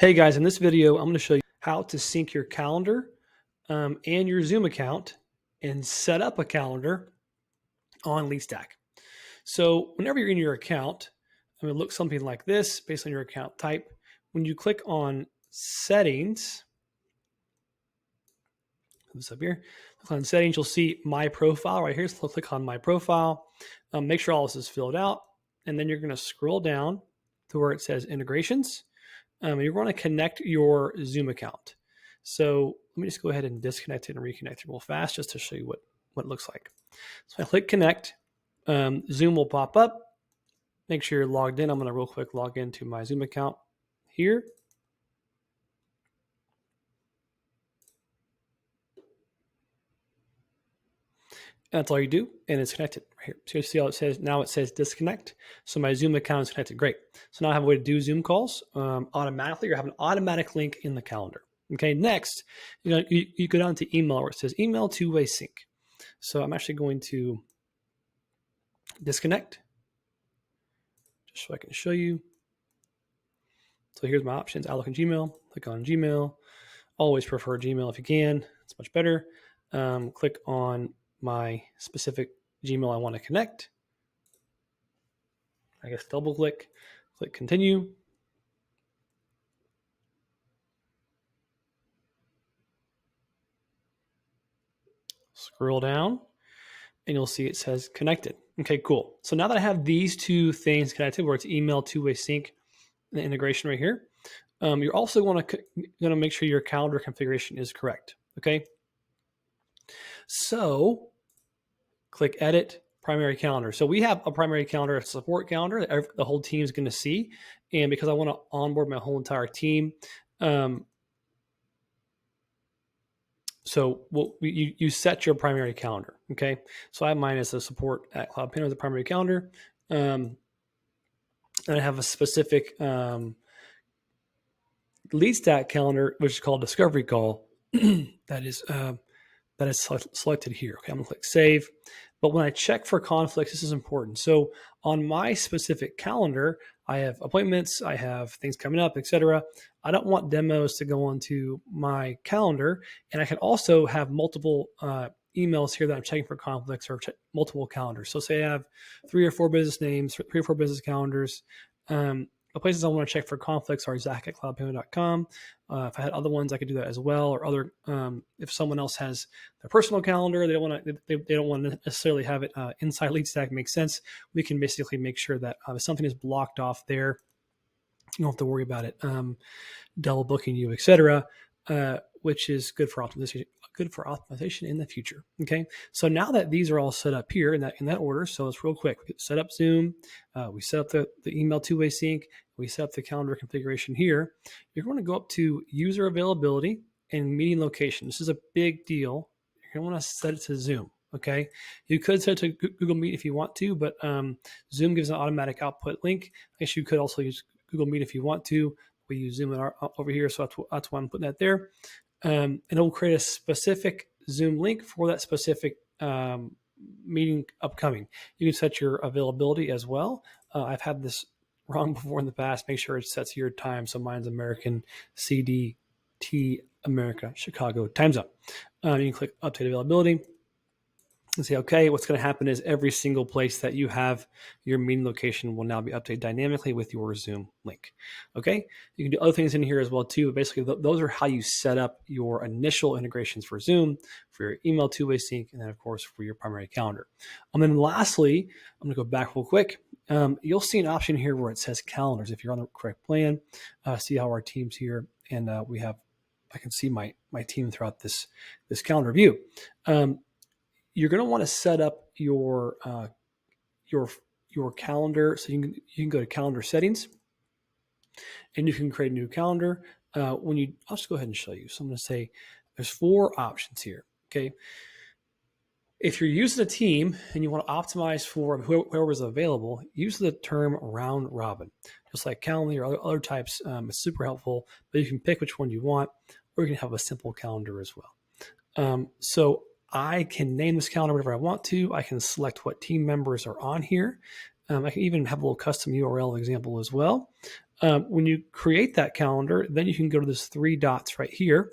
Hey guys, in this video, I'm going to show you how to sync your calendar and your Zoom account and set up a calendar on LeadStack. So whenever you're in your account, it looks something like this based on your account type. When you click on settings, this up here, click on settings, you'll see my profile right here. So click on my profile, make sure all this is filled out, and then you're going to scroll down to where it says integrations. You're going to connect your Zoom account. So let me just go ahead and disconnect it and reconnect it real fast just to show you what it looks like. So I click connect, Zoom will pop up. Make sure you're logged in. I'm going to real quick log into my Zoom account here. And that's all you do, and it's connected right here. So you see how it says, now it says disconnect. So my Zoom account is connected. Great. So now I have a way to do Zoom calls automatically, or have an automatic link in the calendar. Okay, next, you go down to email where it says email two-way sync. So I'm actually going to disconnect just so I can show you. So here's my options, Outlook and Gmail. Click on Gmail. Always prefer Gmail if you can. It's much better. Click on my specific Gmail I want to connect. I guess double click continue. Scroll down and you'll see it says connected. Okay, cool. So now that I have these two things connected, where it's email two-way sync and the integration right here, you're also going to make sure your calendar configuration is correct. Okay. So click edit primary calendar. So we have a primary calendar, a support calendar that the whole team is going to see. And because I want to onboard my whole entire team, so you set your primary calendar, okay? So I have mine as a support at CloudPano as a primary calendar. And I have a specific LeadStack calendar, which is called Discovery Call, that is selected here. Okay, I'm gonna click Save. But when I check for conflicts, this is important. So on my specific calendar, I have appointments, I have things coming up, etc. I don't want demos to go onto my calendar. And I can also have multiple emails here that I'm checking for conflicts, or multiple calendars. So say I have 3 or 4 business names, 3 or 4 business calendars. The places I want to check for conflicts are zach@cloudpano.com. If I had other ones, I could do that as well. Or other, if someone else has their personal calendar, they don't want to necessarily have it inside LeadStack. Makes sense. We can basically make sure that if something is blocked off there, you don't have to worry about it double booking you, etc. Which is good for optimization in the future. Okay, so now that these are all set up here in that order, so it's real quick. We set up Zoom, we set up the email two-way sync, we set up the calendar configuration here. You're going to go up to user availability and meeting location. This is a big deal. You're going to want to set it to Zoom. Okay, you could set it to Google Meet if you want to, but Zoom gives an automatic output link. I guess you could also use Google Meet if you want to. We use Zoom over here, so that's why I'm putting that there. And it will create a specific Zoom link for that specific meeting upcoming. You can set your availability as well. I've had this wrong before in the past. Make sure it sets your time. So mine's American CDT America Chicago time zone. You can click update availability and say, okay, what's going to happen is every single place that you have your meeting location will now be updated dynamically with your Zoom link. Okay, you can do other things in here as well too. But basically, those are how you set up your initial integrations for Zoom, for your email two-way sync, and then of course for your primary calendar. And then lastly, I'm going to go back real quick. You'll see an option here where it says calendars. If you're on the correct plan, see how our team's here, and I can see my team throughout this calendar view. You're going to want to set up your calendar. So you can go to calendar settings, and you can create a new calendar. I'll just go ahead and show you. So I'm going to say there's 4 options here. Okay. If you're using a team and you want to optimize for whoever's available, use the term round robin, just like Calendly or other types. It's super helpful, but you can pick which one you want, or you can have a simple calendar as well. So I can name this calendar whatever I want to. I can select what team members are on here. I can even have a little custom URL example as well. When you create that calendar, then you can go to this 3 dots right here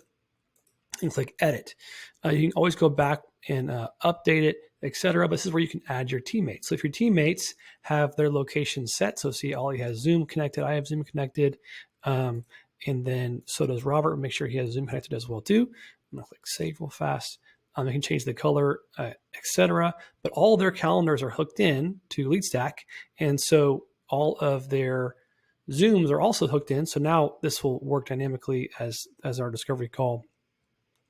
and click edit. You can always go back and update it, etc. But this is where you can add your teammates. So if your teammates have their location set, so see Ollie has Zoom connected, I have Zoom connected, and then so does Robert. Make sure he has Zoom connected as well too. I'm gonna click save real fast. They can change the color, etc. But all their calendars are hooked in to LeadStack, and so all of their Zooms are also hooked in. So now this will work dynamically as our discovery call.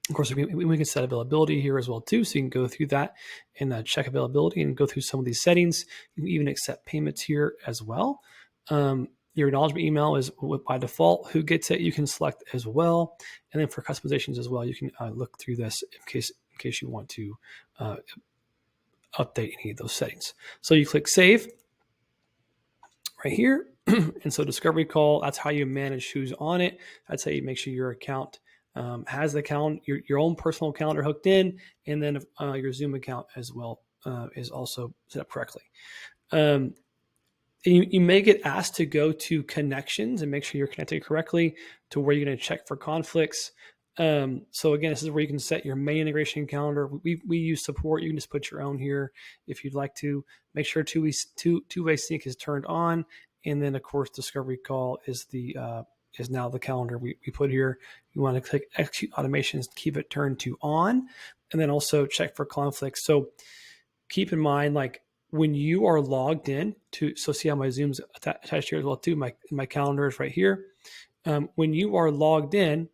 Of course, we can set availability here as well too, so you can go through that and check availability and go through some of these settings. You can even accept payments here as well. Your acknowledgement email is by default. Who gets it, you can select as well. And then for customizations as well, you can look through this in case you want to update any of those settings. So you click save right here. And so discovery call, that's how you manage who's on it. That's how you make sure your account has the calendar, your own personal calendar hooked in, and then your Zoom account as well is also set up correctly. You may get asked to go to connections and make sure you're connected correctly to where you're going to check for conflicts. So again, this is where you can set your main integration calendar. We use support. You can just put your own here if you'd like to. Make sure two-way sync is turned on, and then of course discovery call is now the calendar we put here. You want to click execute automations, keep it turned to on, and then also check for conflicts. So keep in mind, like when you are logged in to, so see how my Zoom's attached here as well too. My calendar is right here. When you are logged in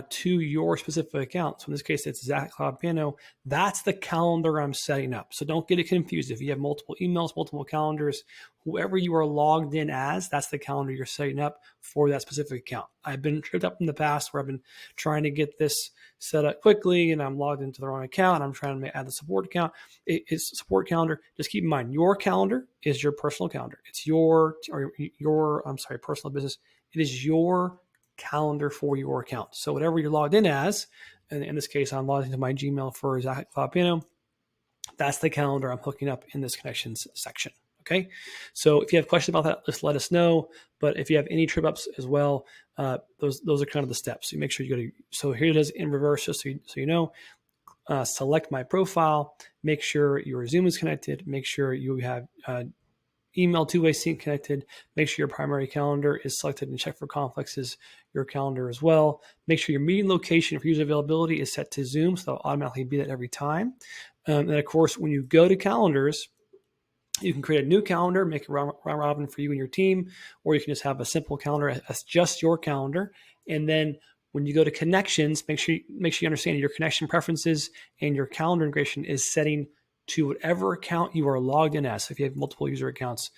to your specific account, so in this case it's Zach CloudPano, that's the calendar I'm setting up. So don't get it confused. If you have multiple emails, multiple calendars, whoever you are logged in as, that's the calendar you're setting up for that specific account. I've been tripped up in the past where I've been trying to get this set up quickly and I'm logged into the wrong account. I'm trying to add the support account. It's support calendar. Just keep in mind, your calendar is your personal calendar. It's your personal business. It is your calendar for your account. So whatever you're logged in as, and in this case, I'm logged into my Gmail for Zach CloudPano, that's the calendar I'm hooking up in this connections section. Okay. So if you have questions about that, just let us know. But if you have any trip ups as well, those are kind of the steps. So you make sure you go to, so here it is in reverse, just so you know, select my profile, make sure your Zoom is connected, make sure you have email two-way sync connected, make sure your primary calendar is selected and check for conflicts is your calendar as well. Make sure your meeting location for user availability is set to Zoom, so they'll automatically be that every time. And of course, when you go to calendars, you can create a new calendar, make it round robin for you and your team, or you can just have a simple calendar as just your calendar. And then when you go to connections, make sure you understand your connection preferences and your calendar integration is setting to whatever account you are logged in as. So if you have multiple user accounts,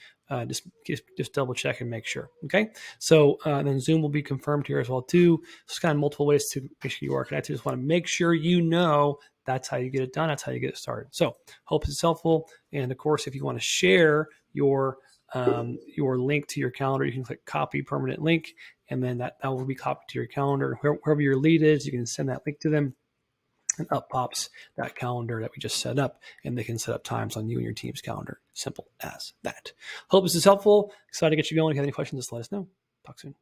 just double check and make sure. Okay. So then Zoom will be confirmed here as well too. There's kind of multiple ways to make sure you are connected. Just want to make sure you know that's how you get it done. That's how you get it started. So hope it's helpful. And of course, if you want to share your link to your calendar, you can click copy permanent link, and then that will be copied to your calendar. Wherever your lead is, you can send that link to them, and up pops that calendar that we just set up, and they can set up times on you and your team's calendar. Simple as that. Hope this is helpful. Excited to get you going. If you have any questions, just let us know. Talk soon.